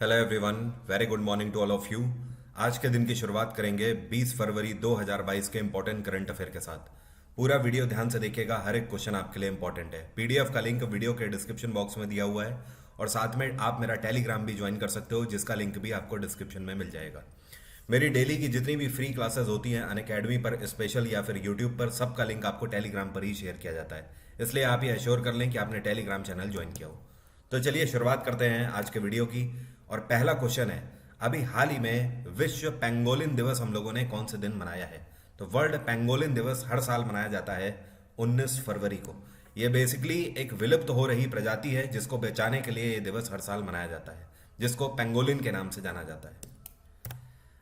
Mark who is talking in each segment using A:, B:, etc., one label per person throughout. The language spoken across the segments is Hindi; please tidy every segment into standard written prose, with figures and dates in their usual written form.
A: Hello everyone, very good morning to all of you. आज के दिन की शुरुआत करेंगे 20 फरवरी 2022 के इंपॉर्टेंट करंट अफेयर के साथ। पूरा वीडियो ध्यान से देखिएगा, हर एक क्वेश्चन आपके लिए इंपॉर्टेंट है। पीडीएफ का लिंक वीडियो के डिस्क्रिप्शन बॉक्स में दिया हुआ है और साथ में आप मेरा टेलीग्राम भी ज्वाइन कर सकते हो, जिसका लिंक भी आपको डिस्क्रिप्शन में मिल जाएगा। मेरी डेली की जितनी भी फ्री क्लासेस होती हैं अनअकैडमी पर स्पेशल या फिर यूट्यूब पर, सबका लिंक आपको टेलीग्राम पर ही शेयर किया जाता है, इसलिए आप ये एश्योर कर लें कि आपने टेलीग्राम चैनल ज्वाइन किया हो। तो चलिए शुरुआत करते हैं आज के वीडियो की। और पहला क्वेश्चन है, अभी हाल ही में विश्व पेंगोलिन दिवस हम लोगों ने कौन से दिन मनाया है? तो वर्ल्ड पेंगोलिन दिवस हर साल मनाया जाता है 19 फरवरी को। यह बेसिकली एक विलुप्त हो रही प्रजाति है जिसको बचाने के लिए यह दिवस हर साल मनाया जाता है, जिसको पेंगोलिन के नाम से जाना जाता है।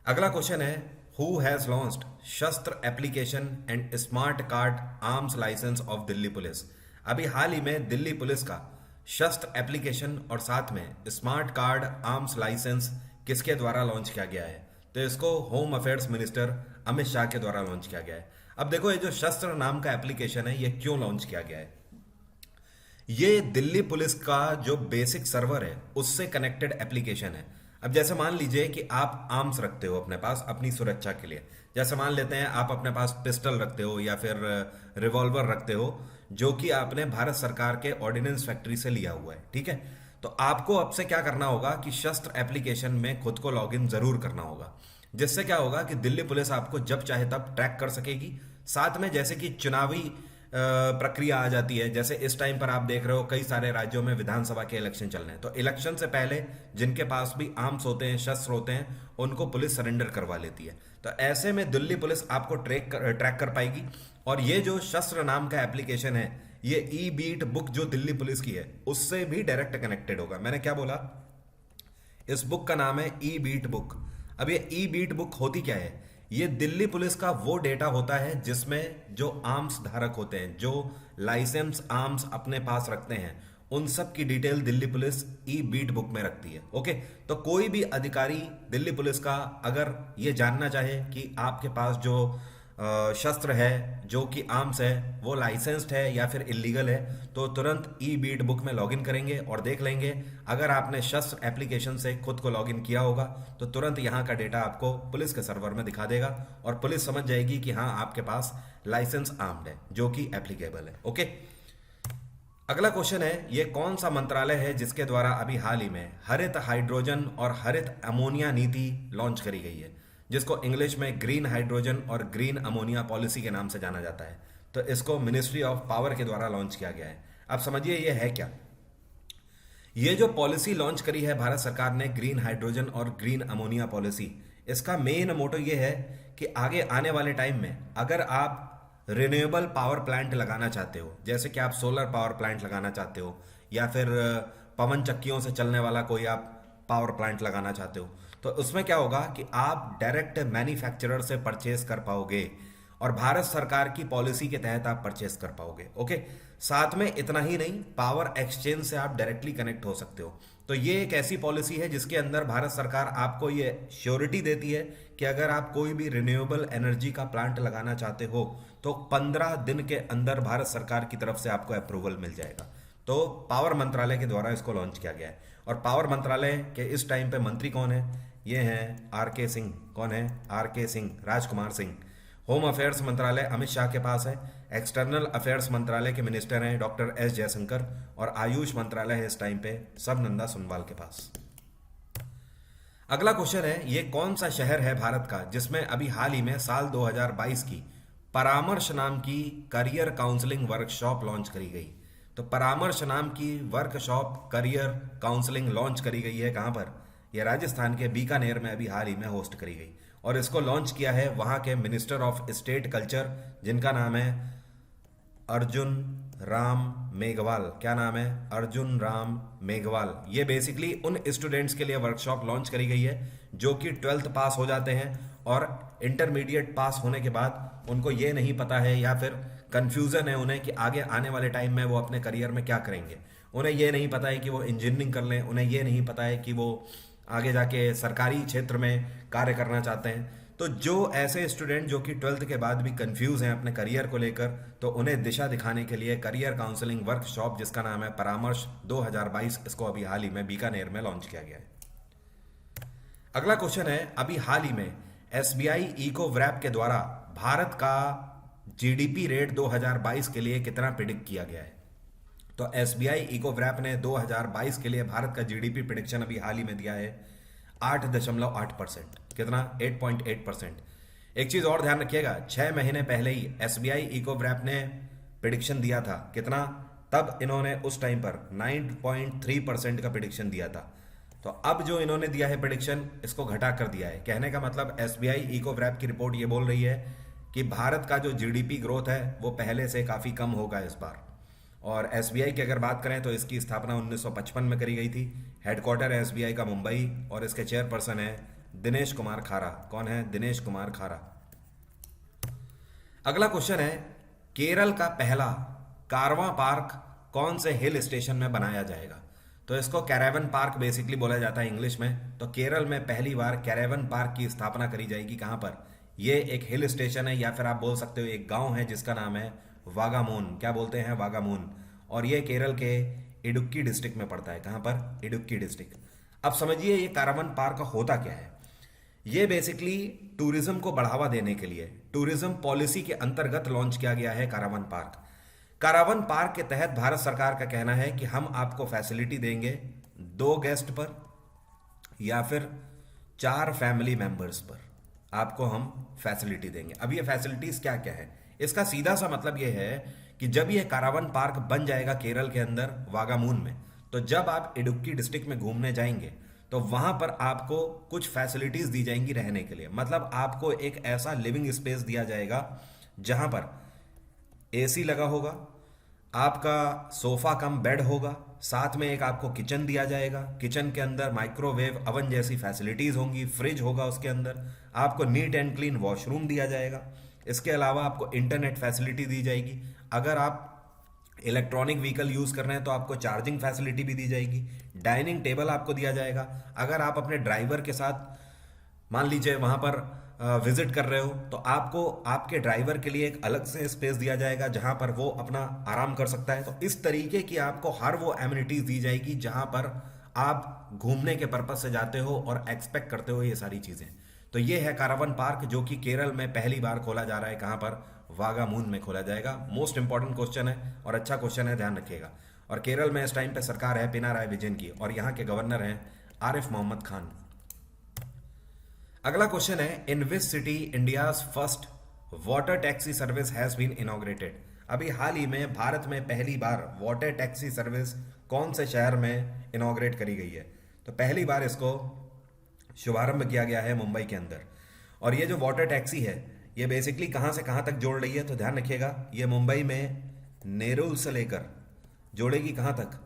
A: अगला क्वेश्चन है, who has launched Shastra application and smart card arms licence of Delhi police? अभी हाल ही में दिल्ली पुलिस का शस्त्र एप्लीकेशन और साथ में स्मार्ट कार्ड आर्म्स लाइसेंस किसके द्वारा लॉन्च किया गया है? तो इसको home affairs minister Amit Shah के द्वारा लॉन्च किया गया है। अब देखो, ये जो शस्त्र नाम का एप्लीकेशन है, ये क्यों लॉन्च किया गया है? ये दिल्ली पुलिस का जो बेसिक सर्वर है उससे कनेक्टेड एप्लीकेशन है। अब जैसे मान लीजिए कि आप आर्म्स रखते हो अपने पास अपनी सुरक्षा के लिए, जैसे मान लेते हैं आप अपने पास पिस्टल रखते हो या फिर रिवॉल्वर रखते हो, जो कि आपने भारत सरकार के ऑर्डिनेंस फैक्ट्री से लिया हुआ है, ठीक है। तो आपको अब से क्या करना होगा कि शस्त्र एप्लीकेशन में खुद को लॉगिन जरूर करना होगा, जिससे क्या होगा कि दिल्ली पुलिस आपको जब चाहे तब ट्रैक कर सकेगी। साथ में जैसे कि चुनावी प्रक्रिया आ जाती है, जैसे इस टाइम पर आप देख रहे हो कई सारे राज्यों में विधानसभा के इलेक्शन चल रहे हैं, तो इलेक्शन से पहले जिनके पास भी आर्म्स होते हैं, शस्त्र होते हैं, उनको पुलिस सरेंडर करवा लेती है। तो ऐसे में दिल्ली पुलिस आपको ट्रैक कर पाएगी। और ये जो शस्त्र नाम का एप्लीकेशन है, ये ई बीट बुक जो दिल्ली पुलिस की है उससे भी डायरेक्ट कनेक्टेड होगा। मैंने क्या बोला? इस बुक का नाम है ई बीट बुक। अब ये ई बीट बुक होती क्या है? ये दिल्ली पुलिस का वो डेटा होता है जिसमें जो आर्म्स धारक होते हैं, जो लाइसेंस आर्म्स अपने पास रखते हैं, उन सब की डिटेल दिल्ली पुलिस ई बीट बुक में रखती है। ओके, तो कोई भी अधिकारी दिल्ली पुलिस का अगर ये जानना चाहे कि आपके पास जो शस्त्र है, जो कि आर्म्स है, वो लाइसेंस्ड है या फिर इलीगल है, तो तुरंत ई बीट बुक में लॉगिन करेंगे और देख लेंगे। अगर आपने शस्त्र एप्लीकेशन से खुद को लॉगिन किया होगा तो तुरंत यहाँ का डेटा आपको पुलिस के सर्वर में दिखा देगा और पुलिस समझ जाएगी कि हाँ, आपके पास लाइसेंस आर्म्ड है जो कि एप्लीकेबल है। ओके, अगला क्वेश्चन है, ये कौन सा मंत्रालय है जिसके द्वारा अभी हाल ही में हरित हाइड्रोजन और हरित अमोनिया नीति लॉन्च करी गई है, जिसको इंग्लिश में ग्रीन हाइड्रोजन और ग्रीन अमोनिया पॉलिसी के नाम से जाना जाता है? तो इसको मिनिस्ट्री ऑफ पावर के द्वारा लॉन्च किया गया है। अब समझिए ये है क्या। ये जो पॉलिसी लॉन्च करी है भारत सरकार ने, ग्रीन हाइड्रोजन और ग्रीन अमोनिया पॉलिसी, इसका मेन मोटो ये है कि आगे आने वाले टाइम में अगर आप रिन्यूएबल पावर प्लांट लगाना चाहते हो, जैसे कि आप सोलर पावर प्लांट लगाना चाहते हो या फिर पवन चक्कियों से चलने वाला कोई आप पावर प्लांट लगाना चाहते हो, तो उसमें क्या होगा कि आप डायरेक्ट मैन्युफैक्चरर से परचेस कर पाओगे और भारत सरकार की पॉलिसी के तहत आप परचेस कर पाओगे। ओके, साथ में इतना ही नहीं, पावर एक्सचेंज से आप डायरेक्टली कनेक्ट हो सकते हो। तो ये एक ऐसी पॉलिसी है जिसके अंदर भारत सरकार आपको ये श्योरिटी देती है कि अगर आप कोई भी रिन्यूएबल एनर्जी का प्लांट लगाना चाहते हो तो 15 दिन के अंदर भारत सरकार की तरफ से आपको अप्रूवल मिल जाएगा। तो पावर मंत्रालय के द्वारा इसको लॉन्च किया गया है। और पावर मंत्रालय के इस टाइम पे मंत्री कौन है? ये हैं आर के सिंह। कौन है? आर के सिंह, राजकुमार सिंह। होम अफेयर्स मंत्रालय अमित शाह के पास है। एक्सटर्नल अफेयर्स मंत्रालय के मिनिस्टर हैं डॉक्टर एस जयशंकर। और आयुष मंत्रालय है इस टाइम पे सर्बानंद सोनोवाल के पास। अगला क्वेश्चन है, ये कौन सा शहर है भारत का जिसमें अभी हाल ही में साल 2022 की परामर्श नाम की करियर काउंसलिंग वर्कशॉप लॉन्च करी गई? तो परामर्श नाम की वर्कशॉप करियर काउंसलिंग लॉन्च करी गई है कहां पर? यह राजस्थान के बीकानेर में अभी हाल ही में होस्ट करी गई और इसको लॉन्च किया है वहां के मिनिस्टर ऑफ स्टेट कल्चर, जिनका नाम है अर्जुन राम मेघवाल। क्या नाम है? अर्जुन राम मेघवाल। ये बेसिकली उन स्टूडेंट्स के लिए वर्कशॉप लॉन्च करी गई है जो कि 12th पास हो जाते हैं और इंटरमीडिएट पास होने के बाद उनको ये नहीं पता है या फिर कंफ्यूजन है उन्हें कि आगे आने वाले टाइम में वो अपने करियर में क्या करेंगे। उन्हें ये नहीं पता है कि वो इंजीनियरिंग कर लें, उन्हें ये नहीं पता है कि वो आगे जाके सरकारी क्षेत्र में कार्य करना चाहते हैं। तो जो ऐसे स्टूडेंट जो कि 12th के बाद भी कंफ्यूज हैं अपने करियर को लेकर, तो उन्हें दिशा दिखाने के लिए करियर काउंसलिंग वर्कशॉप जिसका नाम है परामर्श 2022, इसको अभी हाल ही में बीकानेर में लॉन्च किया गया है। अगला क्वेश्चन है, अभी हाल ही में एसबीआई इको वैप के द्वारा भारत का जीडीपी रेट 2022 के लिए कितना प्रिडिक्ट किया गया है? तो एसबीआई इको वैप ने 2022 के लिए भारत का जीडीपी प्रिडिक्शन अभी हाल ही में दिया है 8.8%। कितना? 8.8%। एक चीज और ध्यान रखिएगा, 6 महीने पहले ही एसबीआई इको वैप ने प्रिडिक्शन दिया था। कितना? तब इन्होंने उस टाइम पर 9.3% का प्रिडिक्शन दिया था। तो अब जो इन्होंने दिया है प्रेडिक्शन, इसको घटा कर दिया है। कहने का मतलब एसबीआई इको वैप की रिपोर्ट ये बोल रही है कि भारत का जो जीडीपी ग्रोथ है वो पहले से काफ़ी कम होगा इस बार। और एसबीआई की अगर बात करें तो इसकी स्थापना 1955 में करी गई थी। हेडक्वार्टर है एसबीआई का मुंबई और इसके चेयरपर्सन है दिनेश कुमार खारा। कौन है? दिनेश कुमार खारा। अगला क्वेश्चन है, केरल का पहला कारवां पार्क कौन से हिल स्टेशन में बनाया जाएगा? तो इसको कैरावन पार्क बेसिकली बोला जाता है इंग्लिश में। तो केरल में पहली बार कैरावन पार्क की स्थापना करी जाएगी। कहां पर? ये एक हिल स्टेशन है या फिर आप बोल सकते हो एक गांव है जिसका नाम है वागामून। क्या बोलते हैं? वागामून। और ये केरल के इडुक्की डिस्ट्रिक्ट में पड़ता है। कहां पर? इडुक्की डिस्ट्रिक्ट। अब समझिए ये कैरावन पार्क होता क्या है। ये बेसिकली टूरिज्म को बढ़ावा देने के लिए टूरिज्म पॉलिसी के अंतर्गत लॉन्च किया गया है कैरावन पार्क। कैरावन पार्क के तहत भारत सरकार का कहना है कि हम आपको फैसिलिटी देंगे 2 गेस्ट पर या फिर 4 फैमिली मेंबर्स पर, आपको हम फैसिलिटी देंगे। अब ये फैसिलिटीज क्या क्या है? इसका सीधा सा मतलब ये है कि जब ये कैरावन पार्क बन जाएगा केरल के अंदर वागामून में, तो जब आप इडुक्की डिस्ट्रिक्ट में घूमने जाएंगे तो वहां पर आपको कुछ फैसिलिटीज दी जाएंगी रहने के लिए। मतलब आपको एक ऐसा लिविंग स्पेस दिया जाएगा जहां पर एसी लगा होगा, आपका सोफा कम बेड होगा, साथ में एक आपको किचन दिया जाएगा। किचन के अंदर माइक्रोवेव अवन जैसी फैसिलिटीज होंगी, फ्रिज होगा उसके अंदर, आपको नीट एंड क्लीन वॉशरूम दिया जाएगा। इसके अलावा आपको इंटरनेट फैसिलिटी दी जाएगी। अगर आप इलेक्ट्रॉनिक व्हीकल यूज कर रहे हैं तो आपको चार्जिंग फैसिलिटी भी दी जाएगी। डाइनिंग टेबल आपको दिया जाएगा। अगर आप अपने ड्राइवर के साथ मान लीजिए वहां पर विजिट कर रहे हो तो आपको आपके ड्राइवर के लिए एक अलग से स्पेस दिया जाएगा जहां पर वो अपना आराम कर सकता है। तो इस तरीके की आपको हर वो एमिनिटीज दी जाएगी जहां पर आप घूमने के पर्पज से जाते हो और एक्सपेक्ट करते हो ये सारी चीजें। तो ये है कैरावन पार्क जो कि केरल में पहली बार खोला जा रहा है। कहां पर? वागामून में खोला जाएगा। मोस्ट इंपॉर्टेंट क्वेश्चन है और अच्छा क्वेश्चन है, ध्यान रखिएगा। और केरल में इस टाइम पे सरकार है पिनाराई विजयन की और यहाँ के गवर्नर हैं आरिफ मोहम्मद खान। अगला क्वेश्चन है, in which city India's first water taxi service has been inaugurated? अभी हाल ही में भारत में पहली बार वाटर टैक्सी सर्विस कौन से शहर में इनॉग्रेट करी गई है? तो पहली बार इसको शुभारंभ किया गया है मुंबई के अंदर। और ये जो वाटर टैक्सी है ये बेसिकली कहां से कहां तक जोड़ रही है? तो ध्यान रखिएगा, ये मुंबई में नेरुल से लेकर जोड़ेगी कहां तक?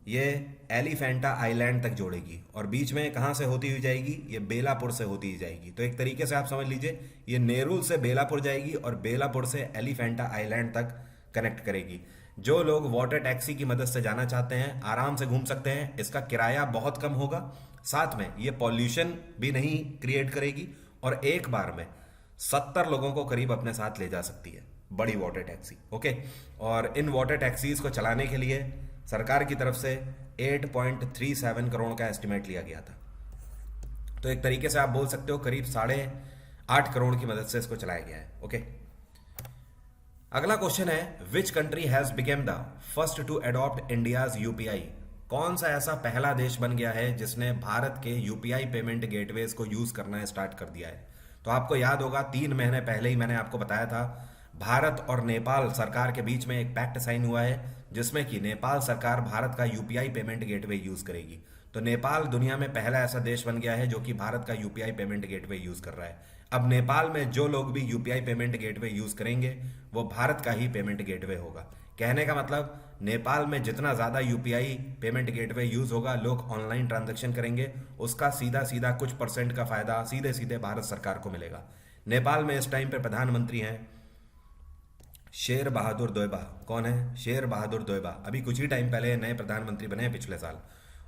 A: ये एलिफेंटा आइलैंड तक जोड़ेगी। और बीच में कहां से होती हुई जाएगी? ये बेलापुर से होती हुई जाएगी। तो एक तरीके से आप समझ लीजिए ये नेरुल से बेलापुर जाएगी और बेलापुर से एलिफेंटा आइलैंड तक कनेक्ट करेगी। जो लोग वाटर टैक्सी की मदद से जाना चाहते हैं आराम से घूम सकते हैं। इसका किराया बहुत कम होगा, साथ में ये पॉल्यूशन भी नहीं क्रिएट करेगी और एक बार में 70 लोगों को करीब अपने साथ ले जा सकती है बड़ी वाटर टैक्सी। ओके। और इन वाटर टैक्सीज को चलाने के लिए सरकार की तरफ से 8.37 करोड़ का एस्टिमेट लिया गया था। तो एक तरीके से आप बोल सकते हो करीब 8.5 करोड़ की मदद से इसको चलाया गया है। ओके। अगला क्वेश्चन है, which country has become the first to adopt India's UPI? कौन सा ऐसा पहला देश बन गया है जिसने भारत के यूपीआई पेमेंट गेटवेज को यूज करना स्टार्ट कर दिया है? तो आपको याद होगा 3 महीने पहले ही मैंने आपको बताया था भारत और नेपाल सरकार के बीच में एक पैक्ट साइन हुआ है जिसमें कि नेपाल सरकार भारत का यूपीआई पेमेंट गेटवे यूज करेगी। तो नेपाल दुनिया में पहला ऐसा देश बन गया है जो कि भारत का यूपीआई पेमेंट गेटवे यूज कर रहा है। अब नेपाल में जो लोग भी यूपीआई पेमेंट गेटवे यूज करेंगे वो भारत का ही पेमेंट गेटवे होगा। कहने का मतलब नेपाल में जितना ज्यादा यूपीआई पेमेंट गेटवे यूज होगा, लोग ऑनलाइन ट्रांजैक्शन करेंगे, उसका सीधा सीधा कुछ % का फायदा सीधे सीधे भारत सरकार को मिलेगा। नेपाल में इस टाइम पे प्रधानमंत्री हैं शेर बहादुर देउबा। कौन है? शेर बहादुर देउबा। अभी कुछ ही टाइम पहले नए प्रधानमंत्री बने हैं पिछले साल।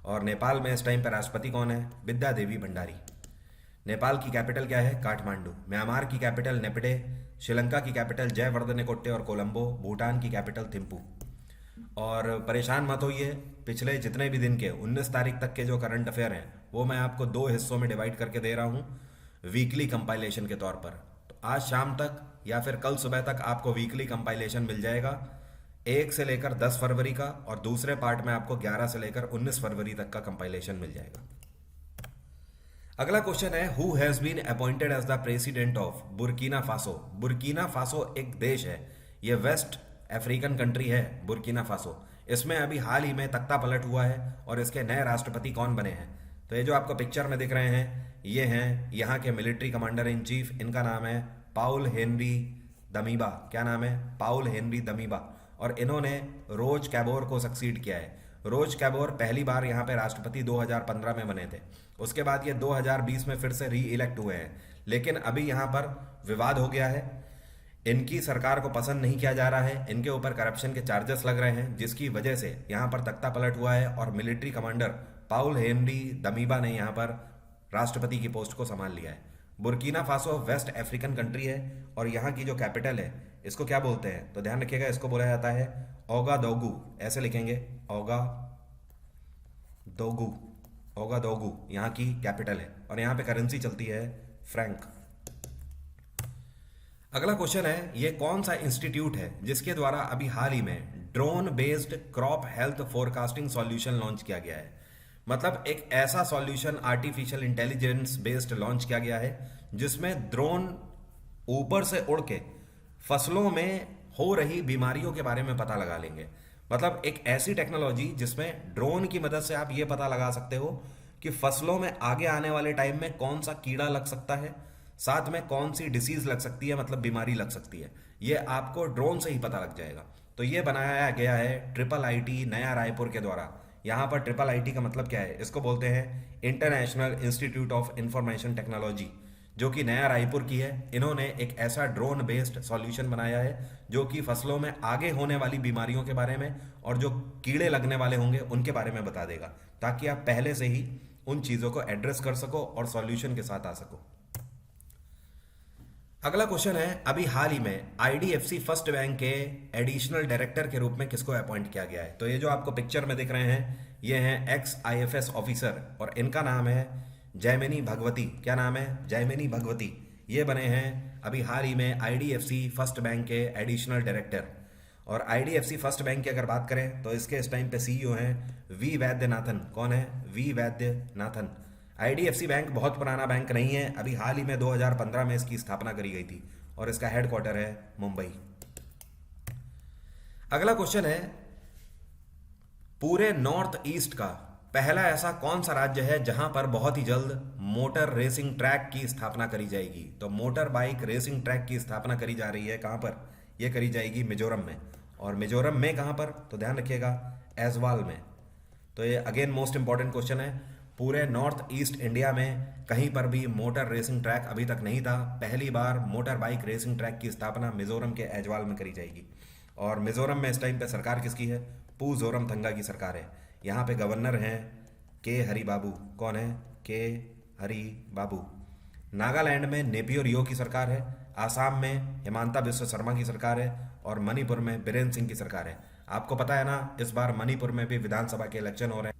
A: और नेपाल में इस टाइम पर राष्ट्रपति कौन है? विद्या देवी भंडारी। नेपाल की कैपिटल क्या है? काठमांडू। म्यांमार की कैपिटल नेपिडे। श्रीलंका की कैपिटल जयवर्धने कोट्टे और कोलंबो। भूटान की कैपिटल थिम्पू। और परेशान मत होइए, पिछले जितने भी दिन के 19 तारीख तक के जो करंट अफेयर हैं वो मैं आपको दो हिस्सों में डिवाइड करके दे रहा हूँ वीकली कंपाइलेशन के तौर पर। तो आज शाम तक या फिर कल सुबह तक आपको वीकली कंपाइलेशन मिल जाएगा, 1 से लेकर 10 फरवरी का, और दूसरे पार्ट में आपको 11 से लेकर 19 फरवरी तक का कंपाइलेशन मिल जाएगा। अगला क्वेश्चन है, who has been appointed as the president of Burkina Faso. Burkina Faso एक देश है, ये वेस्ट अफ्रीकन कंट्री है बुर्किना फासो। इसमें अभी हाल ही में तख्ता पलट हुआ है और इसके नए राष्ट्रपति कौन बने हैं। तो ये जो आपको पिक्चर में दिख रहे हैं ये हैं यहाँ के मिलिट्री कमांडर इन चीफ, इनका नाम है पाउल हेनरी दमीबा। क्या नाम है? पाउल हेनरी दमीबा। और इन्होंने रोज कैबोर को सक्सीड किया है। रोज कैबोर पहली बार यहाँ पे राष्ट्रपति 2015 में बने थे, उसके बाद ये 2020 में फिर से री इलेक्ट हुए हैं। लेकिन अभी यहाँ पर विवाद हो गया है, इनकी सरकार को पसंद नहीं किया जा रहा है, इनके ऊपर करप्शन के चार्जेस लग रहे हैं, जिसकी वजह से यहाँ पर तख्ता पलट हुआ है और मिलिट्री कमांडर पाउल हेनरी दमीबा ने यहाँ पर राष्ट्रपति की पोस्ट को संभाल लिया है। Burkina Faso West African country है और यहाँ की जो कैपिटल है इसको क्या बोलते हैं? तो ध्यान रखिएगा, इसको बोला जाता है ओगादोगु। ऐसे लिखेंगे, ओगादोगु। ओगादोगु यहाँ की कैपिटल है और यहाँ पे करेंसी चलती है फ्रैंक। अगला क्वेश्चन है, ये कौन सा इंस्टीट्यूट है जिसके द्वारा अभी हाल ही में drone based crop health forecasting solution launch किया गया है। मतलब एक ऐसा solution artificial intelligence based launch किया गया है जिसमें ड्रोन ऊपर से उड़ के फसलों में हो रही बीमारियों के बारे में पता लगा लेंगे। मतलब एक ऐसी टेक्नोलॉजी जिसमें ड्रोन की मदद से आप ये पता लगा सकते हो कि फसलों में आगे आने वाले टाइम में कौन सा कीड़ा लग सकता है, साथ में कौन सी डिसीज लग सकती है, मतलब बीमारी लग सकती है, ये आपको ड्रोन से ही पता लग जाएगा। तो ये बनाया गया है IIIT नया रायपुर के द्वारा। यहाँ पर IIIT का मतलब क्या है? इसको बोलते हैं international institute of information technology, जो कि नया रायपुर की है। इन्होंने एक ऐसा ड्रोन बेस्ड सॉल्यूशन बनाया है जो कि फसलों में आगे होने वाली बीमारियों के बारे में और जो कीड़े लगने वाले होंगे उनके बारे में बता देगा, ताकि आप पहले से ही उन चीज़ों को एड्रेस कर सको और सॉल्यूशन के साथ आ सको। अगला क्वेश्चन है, अभी हाल ही में IDFC फर्स्ट बैंक के एडिशनल डायरेक्टर के रूप में किसको अपॉइंट किया गया है? तो ये जो आपको पिक्चर में दिख रहे हैं ये हैं ex-IFS ऑफिसर और इनका नाम है जयमिनी भगवती। क्या नाम है? जयमिनी भगवती। ये बने हैं अभी हाल ही में IDFC फर्स्ट बैंक के एडिशनल डायरेक्टर। और IDFC फर्स्ट बैंक की अगर बात करें तो इसके इस टाइम पे CEO हैं वी वैद्यनाथन। कौन है? वी वैद्यनाथन। IDFC बैंक बहुत पुराना बैंक नहीं है, अभी हाल ही में 2015 में इसकी स्थापना करी गई थी और इसका हेडक्वार्टर है मुंबई। अगला क्वेश्चन है, पूरे नॉर्थ ईस्ट का पहला ऐसा कौन सा राज्य है जहां पर बहुत ही जल्द मोटर रेसिंग ट्रैक की स्थापना करी जाएगी? तो मोटर बाइक रेसिंग ट्रैक की स्थापना करी जा रही है कहां पर? यह करी जाएगी मिजोरम में। और मिजोरम में कहां पर? तो ध्यान रखिएगा, ऐजवाल में। तो ये अगेन मोस्ट इंपॉर्टेंट क्वेश्चन है, पूरे नॉर्थ ईस्ट इंडिया में कहीं पर भी मोटर रेसिंग ट्रैक अभी तक नहीं था। पहली बार मोटर बाइक रेसिंग ट्रैक की स्थापना मिजोरम के ऐजवाल में करी जाएगी। और मिजोरम में इस टाइम पे सरकार किसकी है? पू जोरमथंगा की सरकार है। यहाँ पे गवर्नर हैं के हरि बाबू। कौन है? के हरि बाबू। नागालैंड में नेपियो रियो की सरकार है, आसाम में हिमांता बिस्वा शर्मा की सरकार है और मणिपुर में बीरेन्द्र सिंह की सरकार है। आपको पता है ना, इस बार मणिपुर में भी विधानसभा के इलेक्शन हो रहे हैं।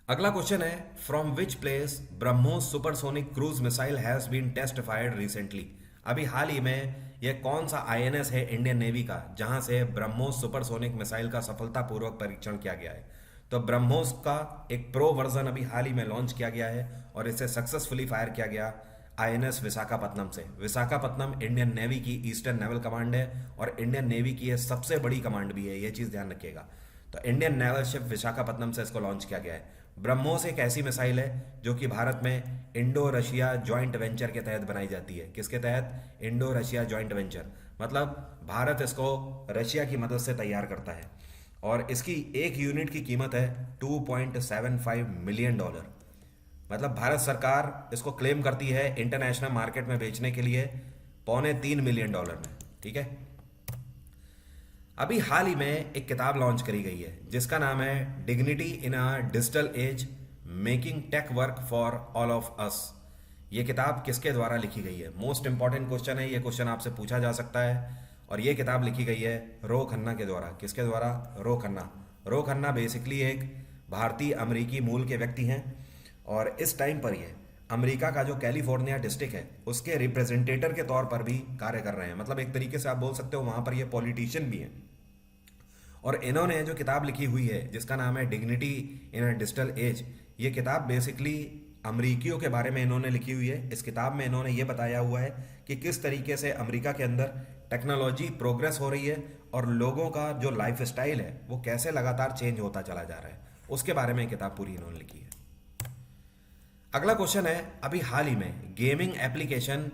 A: अगला क्वेश्चन है, from which place BrahMos supersonic cruise missile has been test fired recently. अभी हाल ही में यह कौन सा INS है इंडियन नेवी का जहां से ब्रह्मोस सुपरसोनिक मिसाइल का सफलतापूर्वक परीक्षण किया गया है? तो ब्रह्मोस का एक प्रो वर्जन अभी हाल ही में लॉन्च किया गया है और इसे सक्सेसफुली फायर किया गया INS विशाखापत्तनम से। विशाखापत्तनम इंडियन नेवी की ईस्टर्न नेवल कमांड है और इंडियन नेवी की यह सबसे बड़ी कमांड भी है, यह चीज ध्यान रखिएगा। तो इंडियन नेवल शिप विशाखापत्तनम से इसको लॉन्च किया गया है। ब्रह्मोस एक ऐसी मिसाइल है जो कि भारत में इंडो रशिया जॉइंट वेंचर के तहत बनाई जाती है। किसके तहत? इंडो रशिया जॉइंट वेंचर, मतलब भारत इसको रशिया की मदद से तैयार करता है और इसकी एक यूनिट की कीमत है $2.75 मिलियन। मतलब भारत सरकार इसको क्लेम करती है इंटरनेशनल मार्केट में बेचने के लिए $2.25 मिलियन में। ठीक है। अभी हाल ही में एक किताब लॉन्च करी गई है जिसका नाम है dignity in a digital age, making tech work for all of us. ये किताब किसके द्वारा लिखी गई है? मोस्ट इंपॉर्टेंट क्वेश्चन है, ये क्वेश्चन आपसे पूछा जा सकता है और ये किताब लिखी गई है रो खन्ना के द्वारा। किसके द्वारा? रो खन्ना। रो खन्ना बेसिकली एक भारतीय अमेरिकी मूल के व्यक्ति हैं और इस टाइम पर ये अमेरिका का जो कैलिफोर्निया डिस्ट्रिक्ट है उसके रिप्रेजेंटेटर के तौर पर भी कार्य कर रहे हैं। मतलब एक तरीके से आप बोल सकते हो वहाँ पर ये पॉलिटिशियन भी हैं। और इन्होंने जो किताब लिखी हुई है जिसका नाम है dignity in a digital as, ये किताब बेसिकली अमरीकियों के बारे में इन्होंने लिखी हुई है। इस किताब में इन्होंने ये बताया हुआ है कि किस तरीके से अमेरिका के अंदर टेक्नोलॉजी प्रोग्रेस हो रही है और लोगों का जो लाइफ स्टाइल है वो कैसे लगातार चेंज होता चला जा रहा है, उसके बारे में किताब पूरी इन्होंने लिखी है। अगला क्वेश्चन है, अभी हाल ही में गेमिंग एप्लीकेशन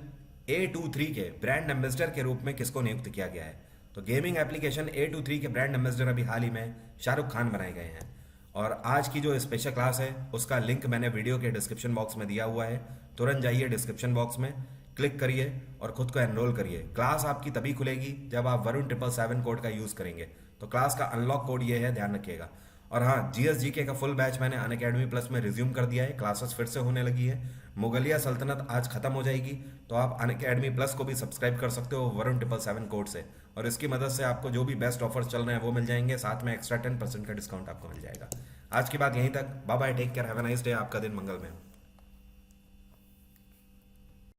A: A23 के ब्रांड एम्बेसडर के रूप में किसको नियुक्त किया गया है? तो गेमिंग एप्लीकेशन A23 के ब्रांड एम्बेसडर अभी हाल ही में शाहरुख खान बनाए गए हैं। और आज की जो स्पेशल क्लास है उसका लिंक मैंने वीडियो के डिस्क्रिप्शन बॉक्स में दिया हुआ है। तुरंत जाइए डिस्क्रिप्शन बॉक्स में, क्लिक करिए और खुद को एनरोल करिए। क्लास आपकी तभी खुलेगी जब आप वरुण 777 कोड का यूज़ करेंगे। तो क्लास का अनलॉक कोड ये है, ध्यान रखिएगा। और हाँ, GSGK का फुल बैच मैंने अनअकैडमी प्लस में रिज्यूम कर दिया है। क्लासेस फिर से होने लगी है। मुगलिया सल्तनत आज खत्म हो जाएगी, तो आप अनअकैडमी प्लस को भी सब्सक्राइब कर सकते हो वरुण 777 कोड से, और इसकी मदद से आपको जो भी बेस्ट ऑफर्स चल रहे हैं वो मिल जाएंगे, साथ में एक्स्ट्रा 10% का डिस्काउंट आपको मिल जाएगा। आज की बात यहीं तक। Bye bye, take care, have a nice day, आपका दिन मंगलमय हो।